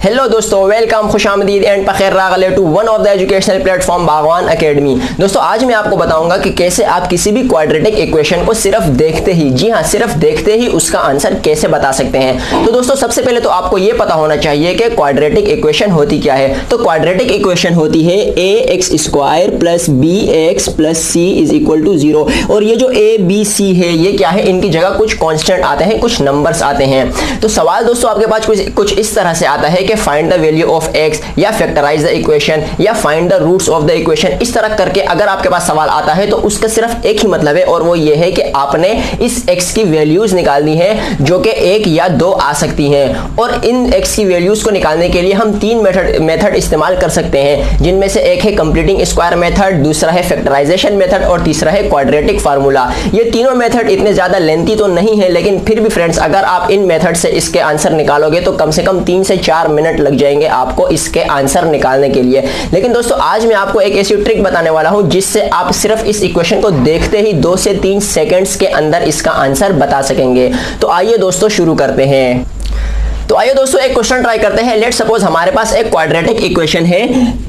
Hello दोस्तों, welcome, खुशामदीद and पखेर रागले to one of the educational platform Bagwan academy. दोस्तों आज मैं आपको बताऊंगा कि कैसे आप किसी भी क्वाड्रेटिक इक्वेशन को सिर्फ देखते ही, जी हाँ सिर्फ देखते ही उसका आंसर कैसे बता सकते हैं। तो दोस्तों सबसे पहले तो आपको ये पता होना चाहिए कि क्वाड्रेटिक इक्वेशन होती क्या है। तो क्वाड्रेटिक इक्वेशन होती है ax² plus bx plus c is equal to 0। और ये जो a b c है ये क्या है, इनकी जगह कुछ कांस्टेंट आते हैं, कुछ नंबर्स आते हैं। तो सवाल दोस्तों आपके पास कुछ इस तरह से आता है कि find the value of x या फैक्टराइज द इक्वेशन या find the roots of the equation. इस तरह करके अगर आपके पास सवाल आता है तो उसका सिर्फ एक ही मतलब है और वो ये है कि आपने इस x की वैल्यूज निकालनी है जो कि 1 या 2 आ सकती हैं। और इन x की वैल्यूज को निकालने के लिए हम 3 मेथड इस्तेमाल कर सकते हैं, जिनमें से एक है कंप्लीटिंग स्क्वायर मेथड, दूसरा है फैक्टराइजेशन मेथड और तीसरा है क्वाड्रेटिक फार्मूला। ये तीनों मेथड इतने ज्यादा लेंथी तो नहीं है, लेकिन फिर भी फ्रेंड्स अगर आप इन मेथड से इसके आंसर निकालोगे तो कम से कम 3 से 4 मिनट लग जाएंगे आपको इसके आंसर निकालने के लिए। लेकिन दोस्तों आज मैं आपको एक ऐसी ट्रिक बताने वाला हूं जिससे आप सिर्फ इस इक्वेशन को देखते ही 2 से 3 सेकंड्स के अंदर इसका आंसर बता सकेंगे। तो आइए दोस्तों शुरू करते हैं। तो आइए दोस्तों एक क्वेश्चन ट्राई करते हैं। लेट सपोज हमारे पास एक क्वाड्रेटिक इक्वेशन है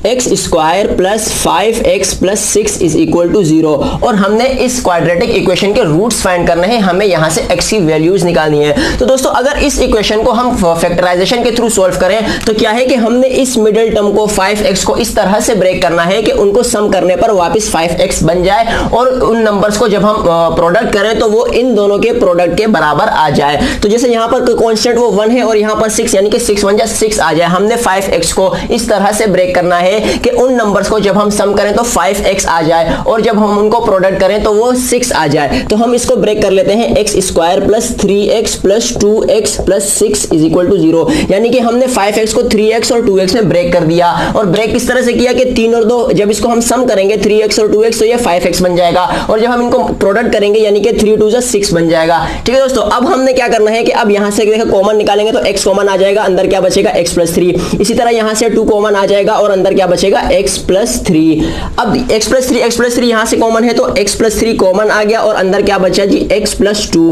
x² plus 5x plus 6 is equal to 0 और हमने इस क्वाड्रेटिक इक्वेशन के रूट्स फाइंड करने हैं, हमें यहां से x की वैल्यूज निकालनी है। तो दोस्तों अगर इस इक्वेशन को हम फैक्टराइजेशन के थ्रू सॉल्व करें तो क्या है कि हमने इस मिडिल टर्म को 5x को इस तरह से ब्रेक करना है कि उनको सम करने पर वापस 5x बन जाए और उन नंबर्स को जब हम प्रोडक्ट करें तो वो इन दोनों के प्रोडक्ट के बराबर आ जाए। तो जैसे यहां पर कांस्टेंट वो 1 है और यहां पर 6 यानी कि 6 1 6 आ जाए। हमने 5x को इस तरह से ब्रेक करना है कि उन नंबर्स को जब हम सम करें तो 5x आ जाए और जब हम उनको प्रोडक्ट करें तो वो 6 आ जाए। तो हम इसको ब्रेक कर लेते हैं x² plus 3x plus 2x plus 6 is equal to 0। यानी कि हमने 5x को 3x और 2x में ब्रेक कर दिया। और ब्रेक किस तरह से किया कि 3 और 2 जब इसको हम सम करेंगे 3x और 2x तो ये 5x बन जाएगा और जब हम इनको प्रोडक्ट करेंगे यानी कि 3 2 6 बन जाएगा। ठीक है दोस्तों, अब हमने क्या करना है कि अब यहां से देखो कॉमन निकालेंगे तो x कॉमन आ जाएगा, अंदर क्या बचेगा x प्लस 3। इसी तरह यहां से 2 कॉमन आ जाएगा और अंदर क्या बचेगा x प्लस 3। अब x प्लस 3 यहां से कॉमन है तो x प्लस 3 कॉमन आ गया और अंदर क्या बचा जी x प्लस 2।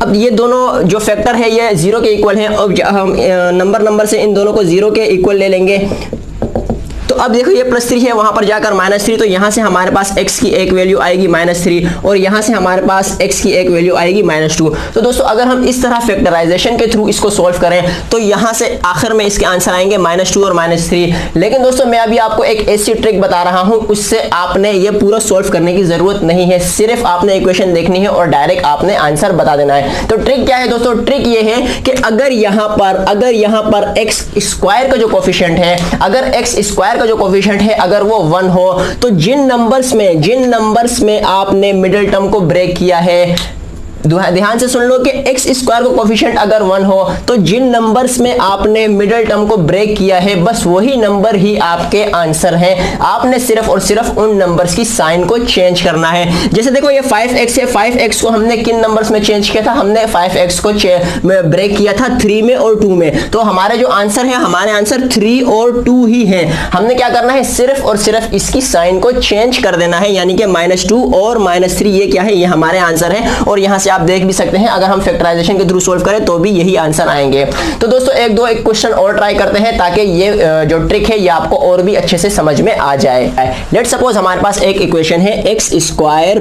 अब ये दोनों जो फैक्टर है ये 0 के इक्वल है। अब हम नंबर से इन दोनों को 0 के इक्वल ले लेंगे। तो अब देखो ये +3 है, वहां पर जाकर -3, तो यहां से हमारे पास x की एक वैल्यू आएगी -3 और यहां से हमारे पास x की एक वैल्यू आएगी -2। तो दोस्तों अगर हम इस तरह फैक्टराइजेशन के थ्रू इसको सॉल्व करें तो यहां से आखिर में इसके आंसर आएंगे -2 और -3। लेकिन दोस्तों मैं अभी आपको एक ऐसी ट्रिक बता रहा हूं, उससे आपने ये पूरा सॉल्व करने की जरूरत नहीं है, सिर्फ आपने इक्वेशन देखनी है और डायरेक्ट आपने आंसर बता देना है। तो ट्रिक क्या है दोस्तों, ट्रिक ये है कि अगर यहां पर x² का जो कोफिशिएंट है, अगर x² का जो कोफिशिएंट है अगर वो 1 हो तो जिन नंबर्स में आपने मिडिल टर्म को ब्रेक किया है, ध्यान से सुन लो कि x² का कोफिशिएंट अगर 1 हो तो जिन नंबर्स में आपने मिडिल टर्म को ब्रेक किया है बस वही नंबर ही आपके आंसर है। आपने सिर्फ और सिर्फ उन नंबर्स की साइन को चेंज करना है। जैसे देखो ये 5x है, 5x को हमने किन नंबर्स में चेंज किया था, हमने 5x को ब्रेक किया था 3 में और 2 में। तो हमारे जो आंसर है, हमारे आंसर 3 और 2 ही है। हमने क्या करना है, सिर्फ और सिर्फ इसकी साइन को चेंज कर देना है, यानी कि -2 और -3 ये क्या है, ये हमारे आंसर है। और यहां से आप देख भी सकते हैं अगर हम फैक्टराइजेशन के थ्रू सॉल्व करें तो भी यही आंसर आएंगे। तो दोस्तों एक क्वेश्चन और ट्राई करते हैं ताकि ये जो ट्रिक है ये आपको और भी अच्छे से समझ में आ जाए। लेट सपोज हमारे पास एक इक्वेशन है x²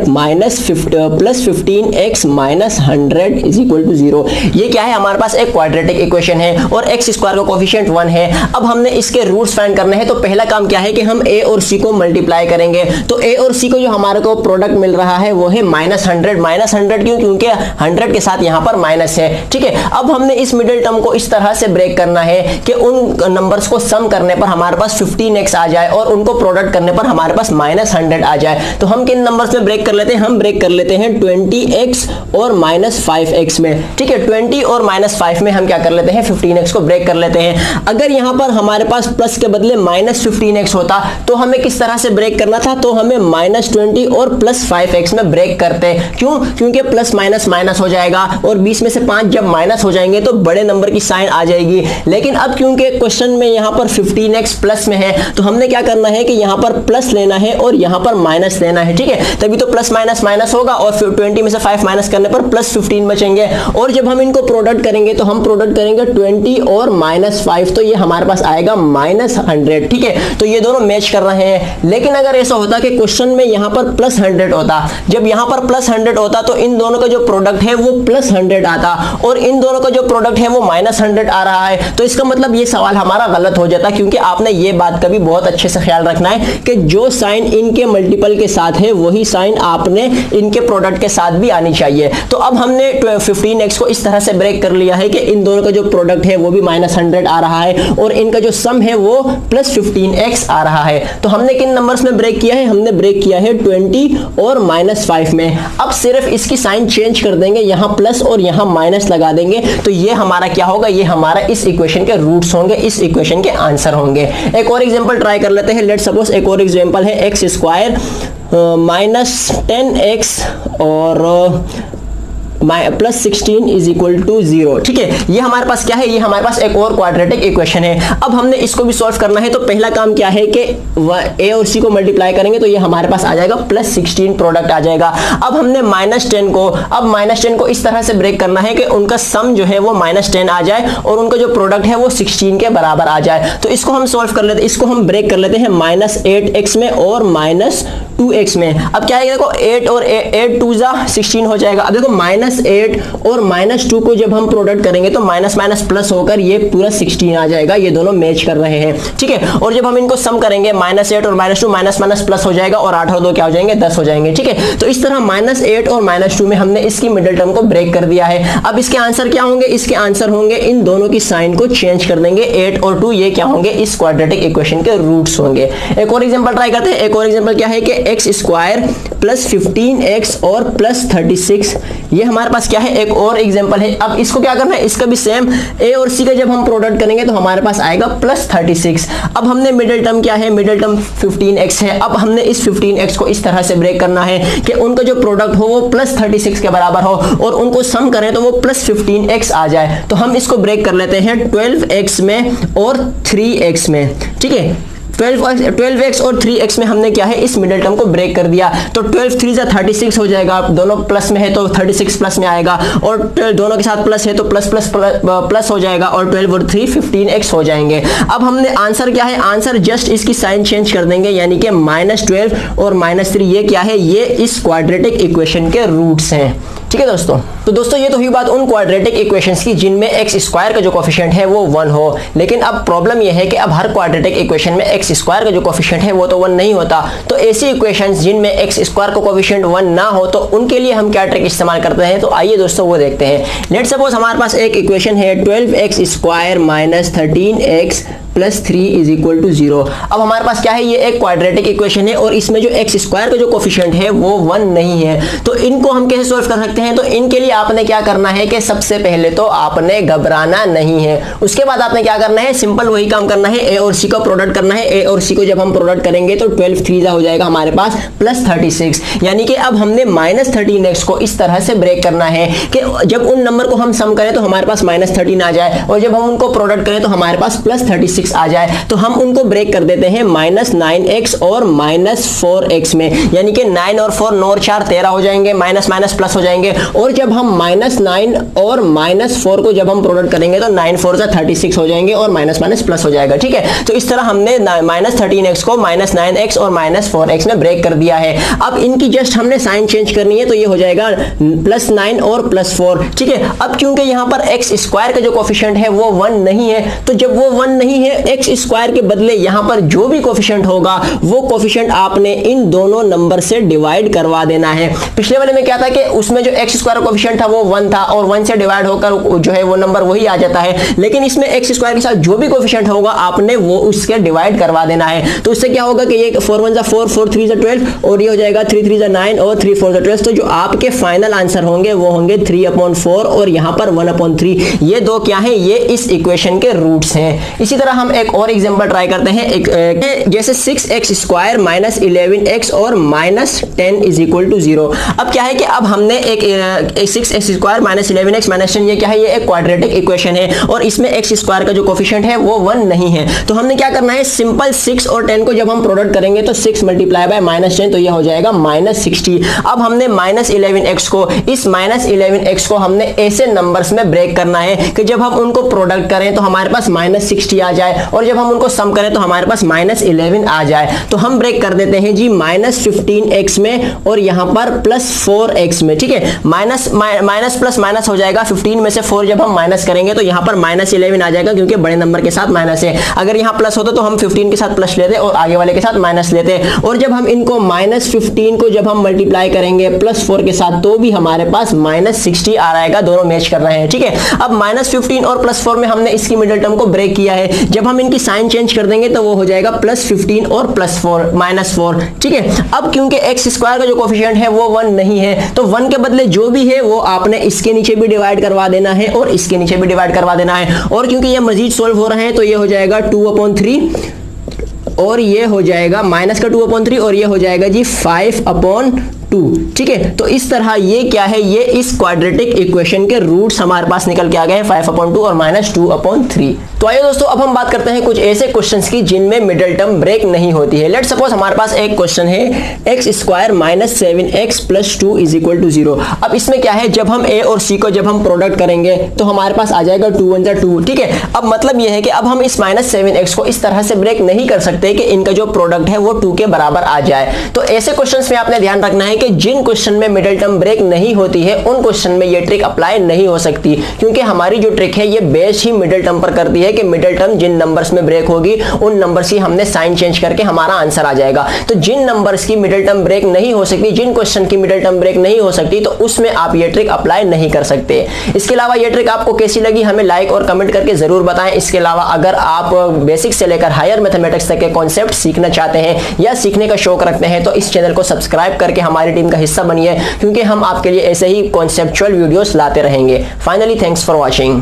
plus 15x minus 100 is equal to 0। ये क्या है, हमारे पास एक क्वाड्रेटिक इक्वेशन है और x² का कोफिशिएंट 1 है। अब हमने इसके रूट्स फाइंड करने हैं। तो पहला काम क्या है कि हम a और c को मल्टीप्लाई करेंगे। तो a और c को जो हमारे को प्रोडक्ट मिल रहा है वो है -100 क्यों, क्योंकि 100 के साथ यहां पर माइनस है। ठीक है, अब हमने इस मिडिल टर्म को इस तरह से ब्रेक करना है कि उन नंबर्स को सम करने पर हमारे पास 15x आ जाए और उनको प्रोडक्ट करने पर हमारे पास -100 आ जाए। तो हम किन नंबर्स में ब्रेक कर लेते हैं, हम ब्रेक कर लेते हैं 20x और -5x में। ठीक है, 20 और -5 में हम क्या कर लेते हैं, 15x को ब्रेक कर लेते हैं। अगर यहां पर हमारे पास प्लस के बदले -15x होता तो हमें किस तरह से ब्रेक करना था, तो हमें -20 और +5x में ब्रेक करते। क्यों, क्योंकि +- माइनस माइनस हो जाएगा और 20 में से 5 जब माइनस हो जाएंगे तो बड़े नंबर की साइन आ जाएगी। लेकिन अब क्योंकि क्वेश्चन में यहां पर 15x प्लस में है तो हमने क्या करना है कि यहां पर प्लस लेना है और यहां पर माइनस लेना है, ठीक है। तभी तो प्लस माइनस माइनस होगा और फिर 20 में से 5 माइनस करने पर प्लस 15 बचेंगे। और जब हम इनको प्रोडक्ट करेंगे तो हम प्रोडक्ट करेंगे 20 और -5, तो ये हमारे पास आएगा -100, ठीक है। तो ये दोनों मैच कर रहे हैं। लेकिन अगर ऐसा होता कि क्वेश्चन में यहां पर +100 होता, जब यहां पर +100 होता तो इन दोनों का जो प्रोडक्ट है वो +100 आता और इन दोनों का जो प्रोडक्ट है वो -100 आ रहा है। तो इसका मतलब ये सवाल हमारा गलत हो जाता, क्योंकि आपने ये बात का भी बहुत अच्छे से ख्याल रखना है कि जो साइन इनके मल्टीपल के साथ है वही साइन आपने इनके प्रोडक्ट के साथ भी आनी चाहिए। तो अब हमने 15x को इस तरह से ब्रेक कर लिया है कि इन दोनों का जो प्रोडक्ट है वो भी -100 आ रहा है और इनका जो सम है वो +15x आ रहा है। तो हमने किन नंबर्स में ब्रेक किया है? हमने ब्रेक किया है 20 और -5 में। अब सिर्फ इसकी साइन चेंज कर देंगे, यहां प्लस और यहां माइनस लगा देंगे, तो ये हमारा क्या होगा? ये हमारा इस इक्वेशन के रूट्स होंगे, इस इक्वेशन के आंसर होंगे। एक और एग्जांपल ट्राई कर लेते हैं। लेट सपोज एक और एग्जांपल है x² -10x और +16 इज इक्वल टू 0, ठीक है। ये हमारे पास क्या है? ये हमारे पास एक और क्वाड्रेटिक इक्वेशन है। अब हमने इसको भी सॉल्व करना है, तो पहला काम क्या है कि a और c को मल्टीप्लाई करेंगे तो ये हमारे पास आ जाएगा +16 प्रोडक्ट आ जाएगा। अब हमने -10 को इस तरह से ब्रेक करना है कि उनका सम जो है वो -10 आ जाए और उनका जो प्रोडक्ट है वो 16 के बराबर आ जाए। तो इसको हम सॉल्व कर लेते हैं, इसको हम ब्रेक कर लेते हैं -8x में और -2x में। अब क्या है? देखो 8 और 8 2 16 हो जाएगा। अब देखो -8 और -2 को जब हम प्रोडक्ट करेंगे तो माइनस माइनस प्लस होकर ये पूरा 16 आ जाएगा। ये दोनों मैच कर रहे हैं, ठीक है। और जब हम इनको सम करेंगे -8 और -2 माइनस माइनस प्लस हो जाएगा और 8 और 2 क्या हो जाएंगे? 10 हो जाएंगे, ठीक है। तो इस तरह -8 और -2 में हमने इसकी मिडिल टर्म को ब्रेक कर दिया है। अब इसके आंसर क्या होंगे? इसके आंसर होंगे इन दोनों की साइन को चेंज कर देंगे। 8 और 2 ये क्या होंगे? इस क्वाड्रेटिक इक्वेशन के रूट्स होंगे। एक और एग्जांपल ट्राई करते हैं। एक और एग्जांपल क्या है कि x² +15x और +36, ये हमारे पास क्या है? एक और एग्जांपल है। अब इसको क्या करना है? इसका भी सेम a और c का जब हम प्रोडक्ट करेंगे तो हमारे पास आएगा +36। अब हमने मिडिल टर्म क्या है? मिडिल टर्म 15x है। अब हमने इस 15x को इस तरह से ब्रेक करना है कि उनका जो प्रोडक्ट हो वो +36 के बराबर हो और उनको सम करें तो वो +15x आ जाए। तो हम इसको ब्रेक कर लेते हैं 12x में और 3x में, ठीक है। 12x और 3x में हमने क्या है? इस मिडिल टर्म को ब्रेक कर दिया। तो 12 3 36 हो जाएगा। दोनों प्लस में है तो 36 प्लस में आएगा और दोनों के साथ प्लस है तो प्लस प्लस प्लस हो जाएगा और 12 और 3 15x हो जाएंगे। अब हमने आंसर क्या है? आंसर जस्ट इसकी साइन चेंज कर देंगे, यानी कि -12 और -3 ये क्या है? ये इस क्वाड्रेटिक इक्वेशन के रूट्स हैं, ठीक है दोस्तों। तो दोस्तों ये तो हुई बात उन क्वाड्रेटिक इक्वेशंस की जिनमें x² का जो कोफिशिएंट है वो 1 हो। लेकिन अब प्रॉब्लम ये है कि अब हर क्वाड्रेटिक इक्वेशन में x² का जो कोफिशिएंट है वो तो 1 नहीं होता। तो ऐसी इक्वेशंस जिनमें x² का कोफिशिएंट 1 ना हो तो उनके लिए हम क्या ट्रिक इस्तेमाल करते हैं? तो आइए दोस्तों वो देखते हैं। लेट्स सपोज हमारे पास एक इक्वेशन है 12x² -13x +3 is equal to 0। अब हमारे पास क्या है? ये एक क्वाड्रेटिक इक्वेशन है और इसमें जो x² का जो कोफिशिएंट है वो 1 नहीं है। तो इनको हम कैसे सॉल्व कर सकते हैं? तो इनके लिए आपने क्या करना है कि सबसे पहले तो आपने घबराना नहीं है। उसके बाद आपने क्या करना है? सिंपल वही काम करना है, a और c का प्रोडक्ट करना है। a और c को जब हम प्रोडक्ट करेंगे तो 12 3 हो जाएगा हमारे पास +36, यानी कि अब हमने -13x को इस तरह से ब्रेक करना है कि जब उन नंबर को हम सम करें तो हमारे पास -13 आ जाए और जब हम उनको प्रोडक्ट करें तो हमारे पास +36 आ जाए। तो हम उनको ब्रेक कर देते हैं -9x और -4x में, यानी कि 9 और 4 9 और 4 13 हो जाएंगे, माइनस माइनस प्लस हो जाएंगे। और जब हम -9 और -4 को जब हम प्रोडक्ट करेंगे तो 9 4 36 हो जाएंगे और माइनस माइनस प्लस हो जाएगा, ठीक है। तो इस तरह हमने -13x को -9x और -4x में ब्रेक कर दिया है। अब इनकी जस्ट हमने साइन चेंज करनी है, तो ये हो जाएगा +9 और +4, ठीक है। अब क्योंकि यहाँ पर x² का जो कोफिशिएंट है वो 1 नहीं है, तो जब वो 1 नहीं है, x² के बदले यहाँ पर जो भी कोफिशिएंट होगा वो कोफिशिएंट आपने इन दोनों नंबर से डिवाइड करवा देना है। पिछले वाले में क्या था कि उसमें जो x² का कोफिशिएंट था वो 1 था और 1 से डिवाइड होकर जो है वो नंबर वही आ जाता है, लेकिन इसमें x² के साथ जो भी कोफिशिएंट होगा आपने वो उसके डिवाइड करवा देना है। तो उससे क्या होगा कि ये 4 1 4 4 3 12 और ये हो जाएगा 3 3 9 और 3 4 12। तो जो आपके फाइनल आंसर होंगे वो होंगे 3/4 और यहाँ पर 1/3। ये दो क्या है? ये इस इक्वेशन के रूट्स हैं। इसी तरह हम एक और एग्जांपल ट्राई करते हैं, जैसे 6x² -11x और -10 इज इक्वल टू 0। अब क्या है कि अब हमने एक 6x² माइनस 11x माइनस 10 ये क्या है, ये एक क्वाड्रेटिक इक्वेशन है और इसमें x² का जो कोफिशिएंट है वो 1 नहीं है। तो हमने क्या करना है, सिंपल 6 और 10 को जब हम प्रोडक्ट करेंगे तो 6 मल्टीप्लाई बाय माइनस 10 तो ये हो जाएगा माइनस 60। अब हमने माइनस 11x को, इस माइनस 11x को हमने ऐसे नंबर्स में ब्रेक करना है कि जब हम उनको प्रोडक्ट करें तो हमारे पास माइनस 60 आ जाए और जब हम उनको सम करें तो हमारे पास माइनस 11 आ जाए। तो हम ब्रेक कर देते हैं जी माइनस 15x में और यहां पर प्लस 4x में। ठीक है, माइनस प्लस माइनस हो जाएगा, 15 में से 4 जब हम माइनस करेंगे तो यहां पर माइनस 11 आ जाएगा क्योंकि बड़े नंबर के साथ माइनस है। अगर यहां प्लस होता तो हम 15 के साथ प्लस लेते और आगे वाले के साथ माइनस लेते। और जब हम इनको माइनस 15 को जब हम मल्टीप्लाई करेंगे प्लस 4 के साथ तो भी हमारे पास माइनस 60 आ रहेगा, दोनों मैच कर रहे हैं। ठीक है, अब माइनस 15 और प्लस 4 में हमने इसकी मिडिल टर्म को ब्रेक किया है, जब हम इनकी साइन चेंज कर देंगे तो वो हो जाएगा प्लस 15 और प्लस 4 माइनस 4। ठीक है, अब क्योंकि x² का जो कोफिशिएंट है वो 1 नहीं है तो 1 के बदले जो भी है वो आपने इसके नीचे भी डिवाइड करवा देना है और इसके नीचे भी डिवाइड करवा देना है। और क्योंकि ये मजीद सोल्व हो रहे हैं तो ये हो जाएगा 2/3 और ये हो जाएगा माइनस का 2/3 और ये हो जाएगा जी 5/2। ठीक है, तो इस तरह ये क्या है, ये इस क्वाड्रेटिक इक्वेशन के रूट्स हमारे पास निकल के आ गए हैं 5/2 और माइनस 2/3। तो आइए दोस्तों अब हम बात करते हैं कुछ ऐसे क्वेश्चंस की जिनमें मिडिल टर्म ब्रेक नहीं होती है। लेट्स सपोज हमारे पास एक क्वेश्चन है x² minus 7x plus 2 is equal to 0। अब इसमें क्या है, जब हम a और c को जब हम प्रोडक्ट करेंगे तो हमारे पास आ जाएगा 2 1 जा 2। ठीक है, अब मतलब यह है कि अब हम इस माइनस 7x को इस तरह से ब्रेक नहीं कर सकते कि इनका जो प्रोडक्ट है वो 2 के बराबर आ जाए। तो ऐसे क्वेश्चंस में आपने ध्यान रखना है कि जिन क्वेश्चन में मिडिल टर्म ब्रेक नहीं होती है उन क्वेश्चन में ये ट्रिक अप्लाई नहीं हो सकती, क्योंकि हमारी जो ट्रिक है ये बेस ही मिडिल टर्म पर करती है कि मिडिल टर्म जिन नंबर्स में ब्रेक होगी उन नंबर्स की हमने साइन चेंज करके हमारा आंसर आ जाएगा। तो जिन नंबर्स की मिडिल टर्म ब्रेक नहीं हो सकती, जिन क्वेश्चन की मिडिल टर्म ब्रेक नहीं हो सकती तो उसमें आप ये ट्रिक अप्लाई नहीं कर सकते। इसके अलावा ये ट्रिक आपको कैसी लगी हमें लाइक और कमेंट करके जरूर बताएं। इसके अलावा अगर आप बेसिक से लेकर हायर मैथमेटिक्स तक के कॉन्सेप्ट सीखना चाहते हैं या सीखने का शौक रखते हैं तो इस चैनल को सब्सक्राइब करके हमारी टीम का हिस्सा बनिए, क्योंकि हम आपके लिए ऐसे ही कॉन्सेप्चुअल वीडियोस लाते रहेंगे। Finally thanks for watching.